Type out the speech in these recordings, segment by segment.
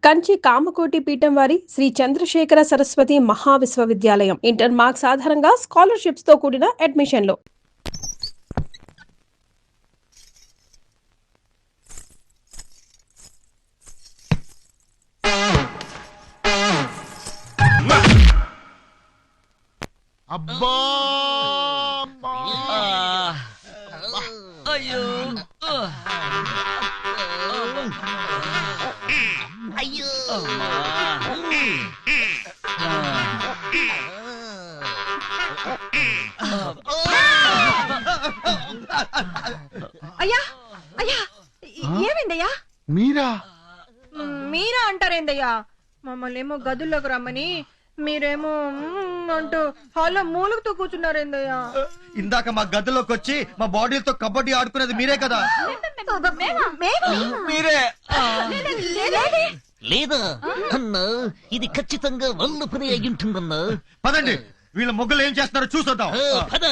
కంచి కామకోటి పీఠం వారి Shri Chandrasekhara Saraswati మహావిశ్వవిద్యాలయం inter marks ఆధారంగా స్కాలర్షిప్స్ తో కూడిన అడ్మిషన్లు. అబ్బా అయ్యో అయ్యో అయ్యా అయ్యా ఏమైందయ్యా? మీరా మీరా అంటారేందయ్యా? మమ్మల్ని ఏమో గదుల్లోకి రమ్మని మీరేమో అంటూ హాల్లో మూలుగుతూ కూర్చున్నారేందయ్యా? ఇందాక మా గదిలోకి వచ్చి మా బాడీతో కబడ్డీ ఆడుకునేది మీరే కదా? మీరే లేదా అన్నా, ఇది ఖచ్చితంగా వాళ్ళ పని అయి ఉంటుందన్నా. పదండి, వీళ్ళ మొగ్గులు ఏం చేస్తున్నారో చూసొద్దాం. పద.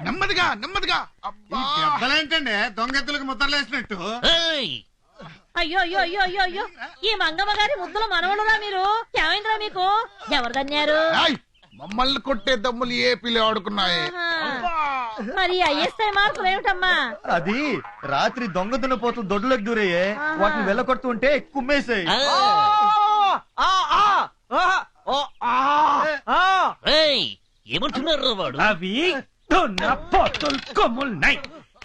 నెమ్మదిగా నెమ్మదిగా. పెద్దలేంటండి దొంగెత్తులకు ముద్రలేసినట్టు? అయ్యో అయ్యో అయ్యో అయ్యో అయ్యో, ఈ మంగమ్మ గారి ముద్దుల మనవడురా మీరు. ఏమైందిరా మీకు? ఎవరు దన్యారు? మమ్మల్ని కొట్టే దమ్ములు ఏ పిల్లి ఆడుకున్నాయి. మరి ఐఎస్ఐ మార్కులు ఏమిటమ్మా? అది రాత్రి దొంగ దున్నపోతులు దొడ్లోకి దూరయ్యే, వాటిని వెళ్ళకొడుతూ ఉంటే కుమ్మేసాయి. ఏమంటున్నారు వాడు? అవి పొత్తులు కొమ్ములున్నాయి,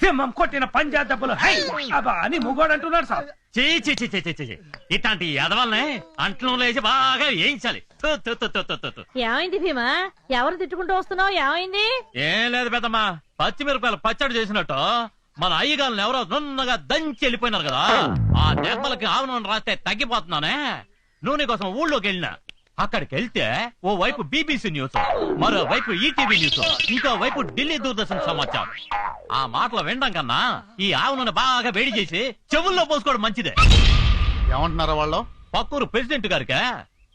సింహం కొట్టిన పంజా దెబ్బలు హై అబ్బా అని ముగోడు అంటున్నాడు సార్. ఇట్లాంటి ఎదవల్ని అంట్లో లేచి బాగా వేయించాలి. ఏమైంది భీమా? ఎవరు తిట్టుకుంటూ వస్తున్నావు? ఏమైంది? ఏం లేదు పెద్దమ్మా, పచ్చిమిరపకాయలు పచ్చడి చేసినట్టు మన అయ్యగాళ్ళని ఎవరో నున్నగా దంచి వెళ్ళిపోయినారు కదా, ఆ దెబ్బలకి ఆవును రాస్తే తగ్గిపోతున్నానే. నూనె కోసం ఊళ్ళోకి వెళ్ళినా, అక్కడికి వెళ్తే ఓ వైపు బీబీసీ న్యూస్, మరో వైపు ఈటీవీ న్యూస్, ఇంకో వైపు ఢిల్లీ దూరదర్శన్ సమాచారం. ఆ మాటలు వినడం కన్నా ఈ ఆవు నూనె బాగా వేడి చేసి చెవుల్లో పోసుకోవడం మంచిదే. ఏమంటున్నారా వాళ్ళు? పక్కూరు ప్రెసిడెంట్ గారికి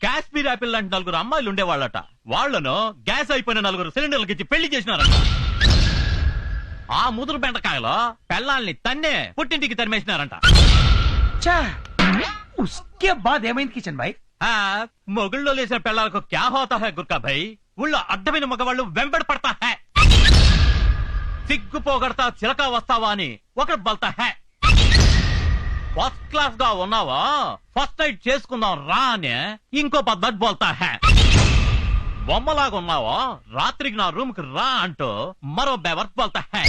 కాశ్మీర్ యాపిల్ లాంటి 4 అమ్మాయిలు ఉండేవాళ్ళట. వాళ్లను గ్యాస్ అయిపోయిన 4 సిలిండర్లకి ఇచ్చి పెళ్లి చేసినారట. ఆ ముదురు బెండకాయలో పెళ్ళాల్ని తన్నే పుట్టింటికి తరిమేసినారంట. ఉస్కే బాద్ ఏమైంది కిషన్ భాయ్? మొగుళ్ళో లేసిన పెళ్ళాలకు క్యా హోతా హై గుర్కా భాయ్, ఊళ్ళో అడ్డమైన మగవాళ్ళు వెంబడి పడతా హై. సిగ్గు పోగొడతా చిలక వస్తావా అని ఒకటి బల్తా హై. ఫస్ట్ క్లాస్ గా ఉన్నావా, ఫస్ట్ నైట్ చేసుకుందాం రా అని ఇంకో పద్ధతి బోల్తా హై. బొమ్మలాగా ఉన్నావా, రాత్రికి నా రూమ్ కి రా అంటూ మరో బెవర్త్ బోల్తా హై.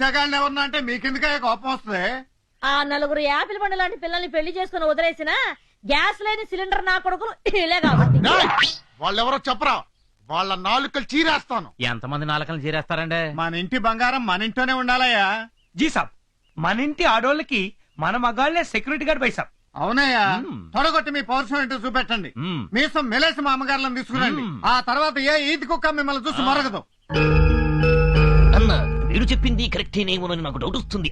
సగాళ్ళని ఎవరన్నా అంటే మీకెందుక కోపం వస్తుంది? ఆ 4 యాపిల్ పండు లాంటి పిల్లల్ని పెళ్లి చేసుకుని వదిలేసిన గ్యాస్ లేని సిలిండర్ నా కొడుకులు ఇలే కాబట్టి. వాళ్ళెవరో చెప్పరా, వాళ్ళ నాలుకలు చీరేస్తాను. ఎంతమంది నాలుకలు చీరేస్తారండి? మన ఇంటి బంగారం మన ఇంట్లోనే ఉండాలయ్యా. జీ సాబ్, మన ఇంటి ఆడోళ్ళకి మన మగాళ్లే సెక్యూరిటీ గార్డ్ బై సాబ్. అవునయ్యా, తొడగొట్టి మీ పౌరుషం ఏంటో చూపెట్టండి. మీసం మెలేసి మా అమ్మగారులను తీసుకురండి. ఆ తర్వాత ఏ ఈది కుక్క మిమ్మల్ని చూసి మరగదు. అన్నా, మీరు చెప్పింది కరెక్టేనేమోనని నాకు డౌట్ వస్తుంది.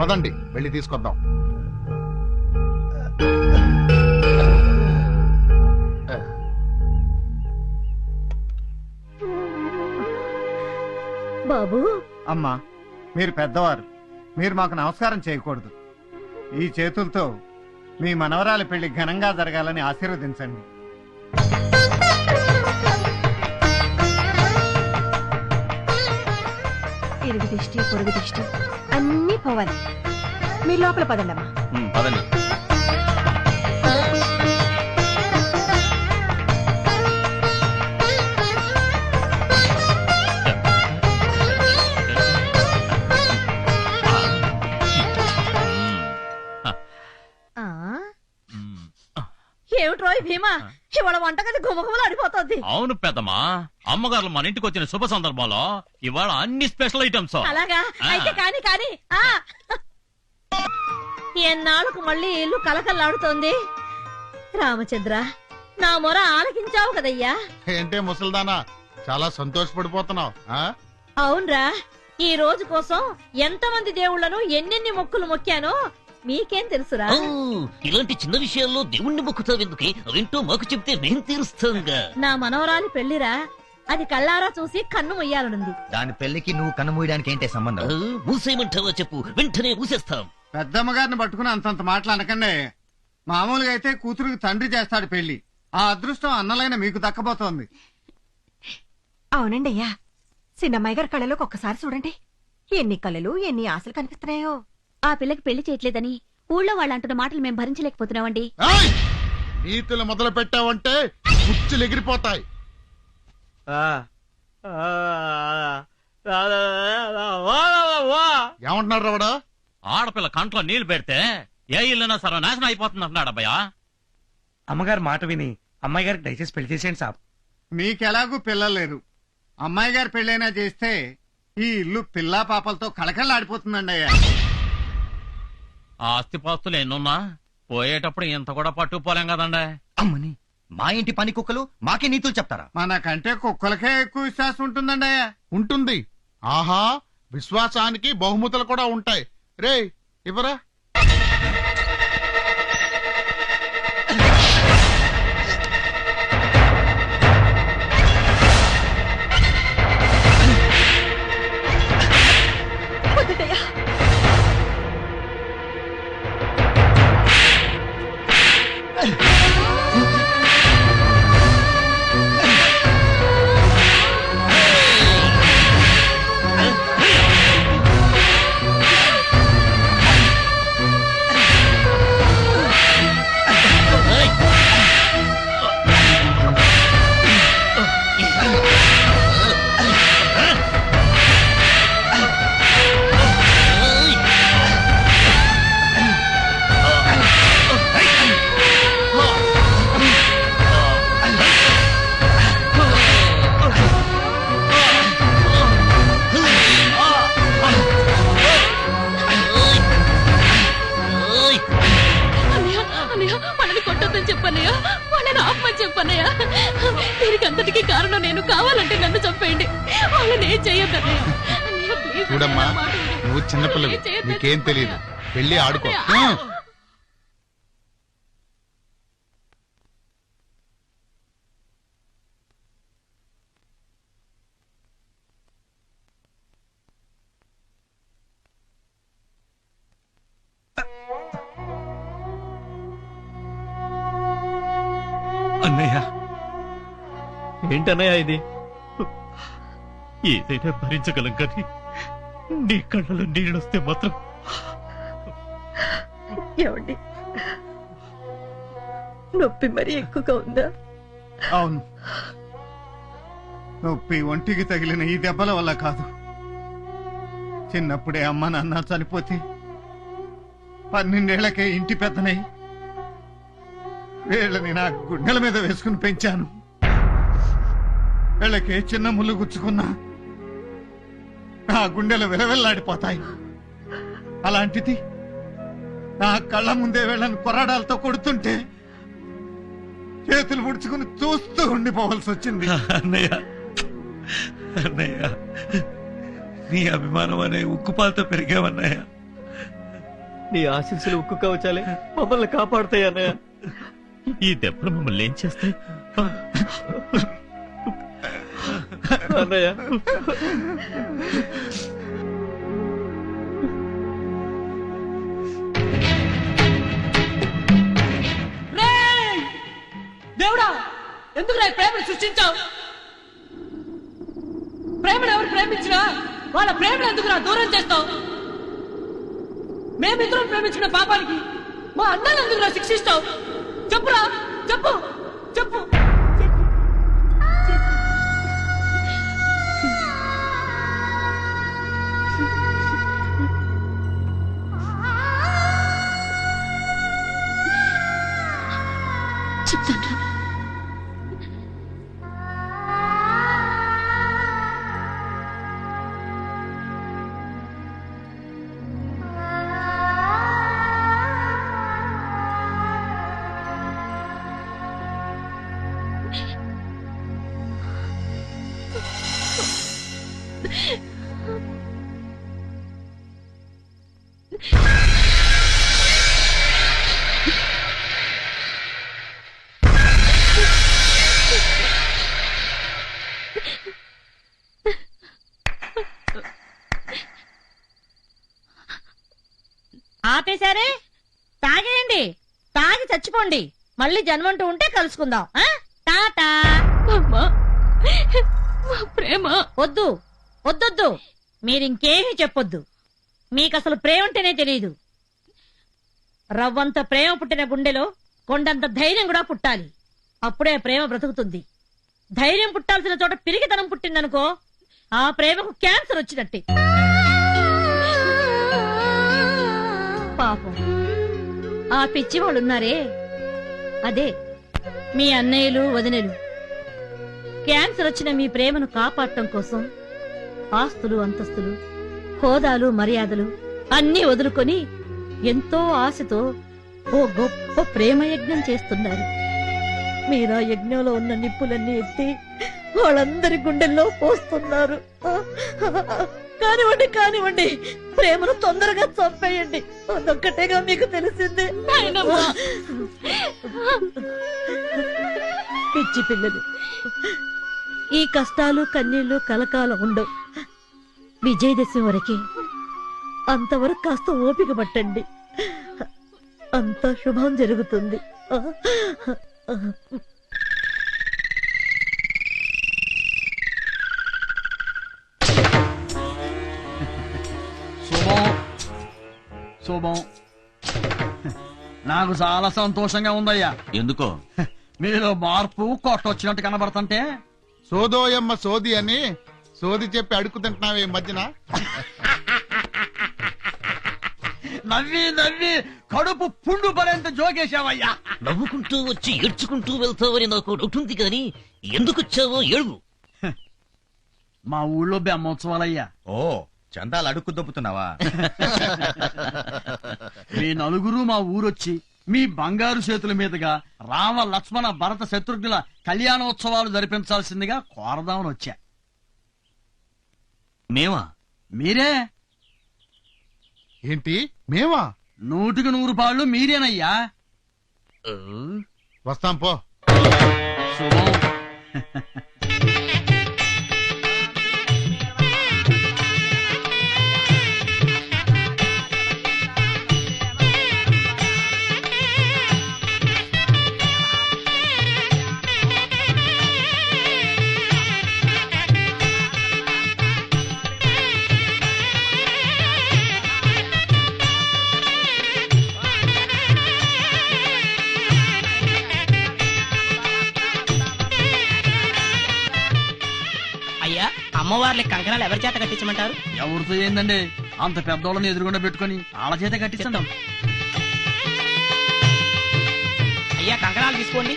పదండి వెళ్ళి తీసుకొద్దాం. బాబు, అమ్మా, మీరు పెద్దవారు, మీరు మాకు నమస్కారం చేయకూడదు. ఈ చేతులతో మీ మనవరాలి పెళ్లి ఘనంగా జరగాలని ఆశీర్వదించండి. ఇరుగు దిష్టి పొరుగు దిష్టి అన్ని పోవాలి. మీరు లోపల పదండమ్మా. పదండి. ఏమిట్రోయ్ భీమా ఇవాళ వంటగది గుమగుమలు ఆడిపోతుంది. అవును పెద్దమ్మా, అమ్మగారు మన ఇంటికి వచ్చిన శుభ సందర్భంలో ఇవాళ అన్ని స్పెషల్ ఐటమ్స్. అలాగా అయితే కాని కాని ఎన్నాళ్ళకు మళ్ళీ ఇల్లు కలకల్లాడుతోంది. రామచంద్ర, నా మొర ఆలకించావు కదయ్యా. ఏంటే ముసల్దానా, చాలా సంతోషపడిపోతున్నావు. అవునరా, ఈ రోజు కోసం ఎంతమంది దేవుళ్లను ఎన్నెన్ని మొక్కులు మొక్కానో మీకేం తెలుసురా? ఇలాంటి చిన్న విషయాల్లో దేవుణ్ణి మొక్కుతావెందుకే? అవేంటో మాకు చెప్తే మేం తీరుస్తాంగా. నా మనవరాలి పెళ్లిరా, అది కళ్ళారా చూసి కన్ను మొయ్యాలనుంది. దాని పెళ్లికి నువ్వు కన్ను మూయడానికి ఏంటే సంబంధం? మూసేయమంటావా చెప్పు, వెంటనే మూసేస్తాం. పెద్దమ్మ గారిని పట్టుకుని అంతంత మాటలు అనకండి. మామూలుగా అయితే కూతురుకి తండ్రి చేస్తాడు పెళ్లి. ఆ అదృష్టం అన్నలైన మీకు దక్కబోతోంది. అవునండి అయ్యా, చిన్నమ్మాయి గారి కళ్ళలోకి ఒక్కసారి చూడండి. ఎన్ని కళలు, ఎన్ని ఆశలు కనిపిస్తున్నాయో. ఆ పిల్లకి పెళ్లి చేయట్లేదని ఊళ్ళో వాళ్ళు అంటున్న మాటలు మేము భరించలేకపోతున్నామండి. నీతులు మొదలు పెట్టావంటే గుచ్చులు ఎగిరిపోతాయి. ఏమంటున్నాడు రావడా? ఆడపిల్ల కంట్లో నీళ్లు పెడితే ఏ ఇల్లైనా సర్వనాశనం అయిపోతుంది అంటున్నాడు అబ్బాయా. అమ్మగారు మాట విని అమ్మాయి గారికి దయచేసి పెళ్లి చేసేయండి సాబ్. మీకెలాగూ పిల్లలు లేరు. అమ్మాయి గారి పెళ్ళైనా చేస్తే ఈ ఇల్లు పిల్లా పాపలతో కళకళలాడిపోతుందండి అయ్యా. ఆ ఆస్తిపాస్తులు ఎన్నున్నా పోయేటప్పుడు ఇంత కూడా పట్టుకుపోలేం కదండి. అమ్మని, మా ఇంటి పని కుక్కలు మాకే నీతులు చెప్తారా? మనకంటే కుక్కలకే ఎక్కువ విశ్వాసం ఉంటుందండి అయ్యా. ఉంటుంది. ఆహా, విశ్వాసానికి బహుమతులు కూడా ఉంటాయి. రే ఇవరా. చెప్పన్నయ్యా, వాళ్ళని ఆపమని చెప్పన్నయ్యా. దీనికి అంతటికీ కారణం నేను. కావాలంటే నన్ను చంపేయండి, వాళ్ళని ఏం చెయ్యొద్దన్నయ్యా. చూడమ్మా, నువ్వు చిన్నపిల్లవి, నీకేం తెలియదు. వెళ్ళి ఆడుకో. అన్నయ్య, ఏంటన్నయ్య ఇది? ఏదైనా భరించగలం కానీ నీ కళ్ళలో నీళ్ళొస్తే మాత్రం. ఏమండి, నొప్పి మరీ ఎక్కువగా ఉందా? అవును, నొప్పి ఒంటికి తగిలిన ఈ దెబ్బల వల్ల కాదు. చిన్నప్పుడే అమ్మ నాన్న చనిపోతే 12 ఏళ్లకే ఇంటి పెద్దనై వీళ్ళని నా గుండెల మీద వేసుకుని పెంచాను. వీళ్ళకి చిన్న ముళ్ళు గుచ్చుకున్నా నా గుండెలు విలవిల్లాడిపోతాయి. అలాంటిది నా కళ్ళ ముందే వీళ్ళని కొరడాలతో కొడుతుంటే చేతులు ముడుచుకుని చూస్తూ ఉండిపోవాల్సి వచ్చింది. అన్నయ్య, అన్నయ్య, నీ అభిమానం అనే ఉక్కుపాలతో పెరిగావన్నయ్య. నీ ఆశీస్సులు ఉక్కు కవచాలే మమ్మల్ని కాపాడుతాయి అన్నయ్య. ఈ దెబ్బలు మమ్మల్ని ఏం చేస్తాయి అన్నయ్య? దేవుడా, ఎందుకు నా ప్రేమను సృష్టించావు? ప్రేమను ఎవరు ప్రేమించినా వాళ్ళ ప్రేమను ఎందుకు నా దూరం చేస్తావు? మేమిద్దరం ప్రేమించిన పాపానికి మా అన్నను ఎందుకు నా శిక్షిస్తావు? చెప్పురా, చెప్పు చెప్పు. చెప్తాను. ఆపేశారే, తాగేయండి, తాగి చచ్చిపోండి. మళ్ళీ జన్మంటూ ఉంటే కలుసుకుందాం. టాటా. అమ్మా, మా ప్రేమ వద్దు వద్దొద్దు, మీరింకేమీ చెప్పొద్దు. మీకసలు ప్రేమ అంటేనే తెలియదు. రవ్వంత ప్రేమ పుట్టిన గుండెలో కొండంత ధైర్యం కూడా పుట్టాలి. అప్పుడే ప్రేమ బ్రతుకుతుంది. ధైర్యం పుట్టాల్సిన చోట పిరిగితనం పుట్టిందనుకో, ఆ ప్రేమకు క్యాన్సర్ వచ్చినట్టే. పాపం ఆ పిచ్చి వాళ్ళున్నారే, అదే మీ అన్నయ్యలు వదినలు. క్యాన్సర్ వచ్చిన మీ ప్రేమను కాపాడటం కోసం ఆస్తులు అంతస్తులు హోదాలు మర్యాదలు అన్నీ వదులుకొని ఎంతో ఆశతో ఓ గొప్ప ప్రేమ యజ్ఞం చేస్తున్నారు. మీరా యజ్ఞంలో ఉన్న నిప్పులన్నీ ఎత్తి వాళ్ళందరి గుండెల్లో పోస్తున్నారు. కానివ్వండి కానివ్వండి, ప్రేమను తొందరగా చంపేయండి. అదొక్కటేగా మీకు తెలిసింది. పిచ్చి పిల్లలు, ఈ కష్టాలు కన్నీళ్లు కలకాలం ఉండవు. విజయదశమి వరకే, అంతవరకు కాస్త ఓపిక పట్టండి. అంత శుభం జరుగుతుంది. శుభం. నాకు చాలా సంతోషంగా ఉందయ్యా. ఎందుకో? మీలో మార్పు కొట్టొచ్చినట్టు కనబడుతుంటే. సోదోయమ్మ సోది అని సోది చెప్పి అడుగుతుంటున్నావే ఈ మధ్యన. నవ్వి నవ్వి కడుపు పుండు పడేంత జోకేశావయ్యా. నవ్వుకుంటూ వచ్చి ఏడ్చుకుంటూ వెళ్తావని నాకు డౌట్ ఉంది, కానీ ఎందుకు వచ్చావో ఏడువు. మా ఊళ్ళో బ్రహ్మోత్సవాలయ్యా. ఓ, చందాలు అడుక్కు దొబ్బుతున్నావా? మీ నలుగురు మా ఊరొచ్చి మీ బంగారు చేతుల మీదుగా రామ లక్ష్మణ భరత శత్రుఘ్నుల కళ్యాణోత్సవాలు జరిపించాల్సిందిగా కోరదామని వచ్చా. మేమా? మీరే. ఏంటి మేమా? 100కి 100 మీరేనయ్యా. వస్తాం పో. శుభం. అమ్మవార్లకి కంకణాలు ఎవరి చేత కట్టించమంటారు? ఎవరితో ఏందండి, అంత పెద్దోళ్ళని ఎదురుగుండా పెట్టుకుని వాళ్ళ చేత కట్టించండి. అయ్యా కంకణాలు తీసుకోండి.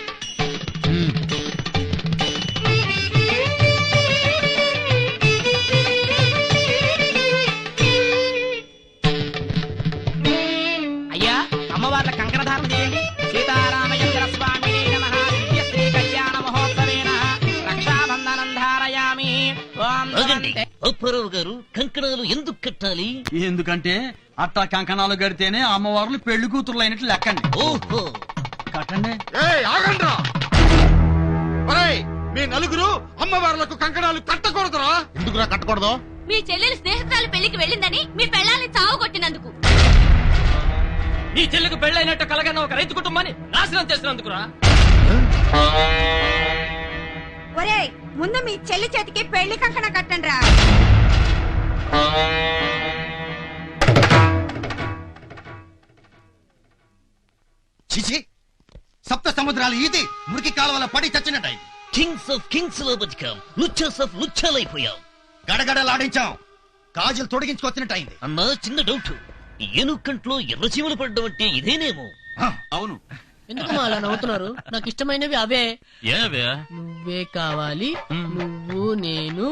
అయ్యా అమ్మవార్ల కంకణ ధారణ చేయండి. సీతారామచంద్ర స్వామి నమః. దివ్య శ్రీ కళ్యాణ మహోత్సవేన రక్షాబంధనం ధారయామి. అప్పారావు గారు, కంకణాలు ఎందుకు కట్టాలి? ఎందుకంటే అట్టా కంకణాలు కడితేనే అమ్మవార్లు పెళ్లి కూతుర్లు అయినట్లు లెక్కండి. ఓహో, కట్టండి. ఆగండ్రా! మీ నలుగురు అమ్మవార్లకు కంకణాలు కట్టకూడదురా? ఎందుకురా కట్టకూడదు? మీ చెల్లెలు స్నేహితురాలు పెళ్లికి వెళ్ళిందని మీ పెళ్ళాన్ని చావు కొట్టినందుకు. నీ చెల్లికి పెళ్ళైనట్టు కలగన్న ఒక రైతు కుటుంబాన్ని నాశనం చేసినందుకురా. ఒరేయ్, ముందు మీ చెల్లి చేతికి పెళ్లి కంకణ కట్టండి రా. చిచి, సప్త సముద్రాలు ఈది మురికి కాలువల పడి చచ్చినట్టాయి. కింగ్స్ ఆఫ్ కింగ్స్ లో బతికాం, లుచ్చాస్ ఆఫ్ లుచ్చాలైపోయాం. గడగడలాడించాం, గాజులు తొడిగించుకొచ్చినట్టయింది. అన్నా చిన్న డౌట్, ఏనుకంట్లో ఎర్రచీమలు పడ్డం అంటే ఇదేనేమో? అవును. ఎందుకు అలా నవ్వుతున్నారు? నాకు ఇష్టమైనవి అవే. ఏవే? నువ్వే కావాలి, నువ్వు నేను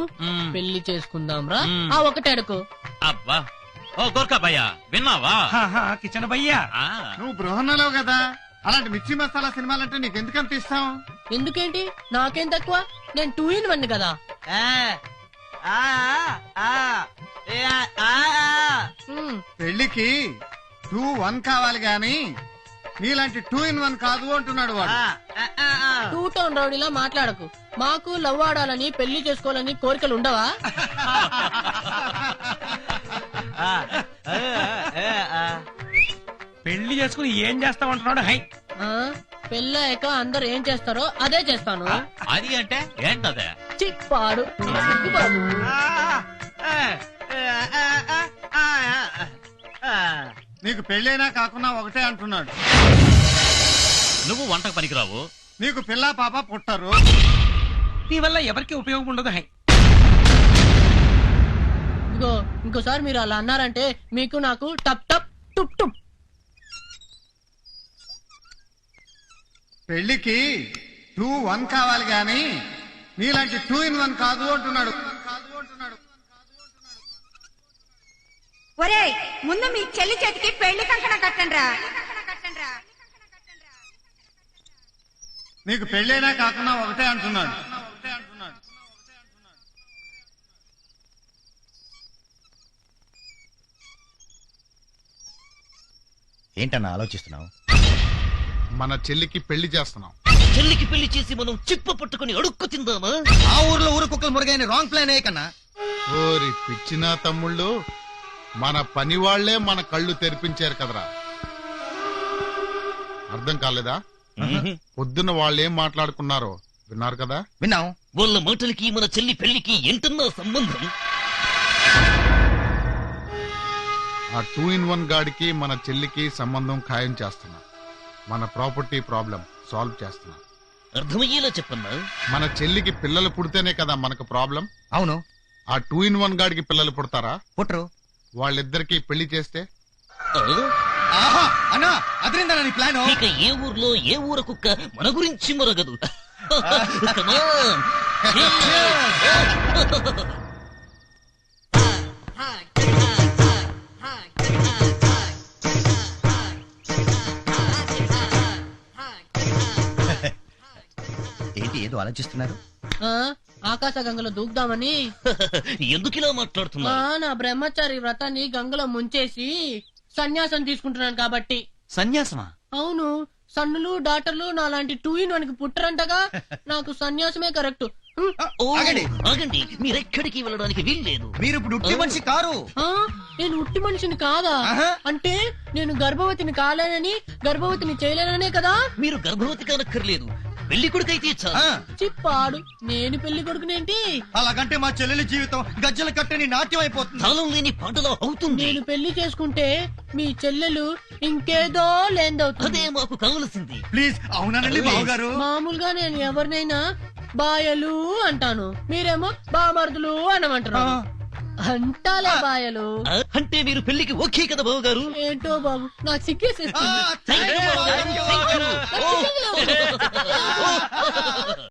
పెళ్లి చేసుకుందాం రా. ఆ ఒకటే అడుకో. అబ్బా ఓ గోర్ఖా భయ్యా విన్నావా? కిచెన్ భయ్యా నువ్వు బృహన్నలో కదా, అలాంటి మిర్చి మసాలా సినిమాలంటే నీకు ఎందుకంత ఇష్టం? ఎందుకేంటి, నాకేం తక్కువ? నేను 2 in 1 కదా. పెళ్లికి 2-1 కావాలి గాని నీలాంటి 2 in 1 కాదు అంటున్నాడు వాడు. 2 టౌన్ రౌడీలా మాట్లాడకు. మాకు లవ్ ఆడాలని పెళ్లి చేసుకోవాలని కోరికలు ఉండవా? పెళ్లి చేసుకుని ఏం చేస్తామంటున్నాడు? హై పెళ్ళాక అందరు ఏం చేస్తారో అదే చేస్తాను. అది అంటే ఏంటదే? చిప్పాడు. నీకు పెళ్ళైనా కాకుండా ఒకటే అంటున్నాడు. నువ్వు వంటకు పనికిరావు. నీకు పిల్ల పాప పుట్టరు. నీ వల్ల ఎవరికి ఉపయోగం ఉండదు. హై ఇదిగో ఇంకోసారి మీరు అలా అన్నారంటే మీకు నాకు టప్ టప్ టుప్ టుప్. పెళ్లికి 2-1 కావాలి గాని నీలాంటి 2 in 1 కాదు అంటున్నాడు. ఒరే ముందు మీ చెల్లి చేతికి పెళ్లి కంకణ కట్టండ్రా. నీకు పెళ్ళైనా కాకుండా ఒకటే అంటున్నాడు. ఏంటన్నా ఆలోచిస్తున్నావు? మన చెల్లికి పెళ్లి చేస్తున్నాం. చెల్లికి పెళ్లి చేసి మనం చిప్ప పట్టుకుని అడుక్కు తిందామా? ఆ ఊర్లో ఊరు కుక్కలు మురగాయని రాంగ్ ప్లాన్ ఏ కన్నా. ఓరి పిచ్చినా తమ్ముళ్ళు, మన పని వాళ్లే మన కళ్ళు తెరిపించారు కదరా. అర్థం కాలేదా? పొద్దున్న వాళ్ళేం మాట్లాడుకున్నారో విన్నారు కదా? విన్నాం. వాళ్ళ మాటలకి మన చెల్లి పెళ్లికి ఎంతన్నా సంబంధం. ఆ 2 in 1 గాడికి మన చెల్లికి సంబంధం ఖాయం చేస్తున్నా. మన ప్రాపర్టీ ప్రాబ్లం సాల్వ్ చేస్తున్నా. అర్థమయ్యేలా చెప్పన్నా. మన చెల్లికి పిల్లలు పుడితేనే కదా మనకు ప్రాబ్లం. అవును. ఆ 2 in 1 గాడికి పిల్లలు పుడతారా? పుట్టరు. వాళ్ళిద్దరికి పెళ్లి చేస్తే అన్నా అదిరిందా నీ ప్లాన్? ఇక ఏ ఊర్లో ఏ ఊర కుక్క మన గురించి మరగదు. Come on. ఏంటి ఏదో ఆలోచిస్తున్నారు? ఆకాశ గంగలో దూకుదామని. ఎందుకిలా మాట్లాడుతున్నా? నా బ్రహ్మచారి వ్రతాన్ని గంగలో ముంచేసి సన్యాసం తీసుకుంటున్నాను కాబట్టి. సన్యాసమా? అవును, సన్నులు డాక్టర్లు నాలాంటి 2 in 1 పుట్టరంటగా. నాకు సన్యాసమే కరెక్ట్. ఆగండి, మీరెక్కడికి వెళ్ళడానికి వీల్లేదు. మీరు ఇప్పుడు ఉట్టి మనిషి కారు. నేను ఉట్టి మనిషిని కాదా? అంటే నేను గర్భవతిని కాలేనని, గర్భవతిని చేయలేననే కదా? మీరు గర్భవతి కానక్కర్లేదు, పెళ్లి కొడుకైతే చాలు. చిప్పాడు. నేను పెళ్లి కొడుకునేంటి? అలాగంటే మా చెల్లెలి జీవితం గజ్జల కట్టని నాట్యం అయిపోతుంది. తాళం లేని పాటలో అవుతుంది. నేను పెళ్లి చేసుకుంటే మీ చెల్లెలు ఇంకేదో లేందవుతుంది. అదే మాకు కావలసింది. ప్లీజ్ అవునండి బావగారు. మామూలుగా నేను ఎవరినైనా బాయలు అంటాను, మీరేమో బామర్దులు అనమంటారు. అంటాలే బాయలు. అంటే మీరు పెళ్లికి ఓకే కదా బాబు గారు? ఏంటో బాబు నాకు సిగ్గేసేస్తుంది.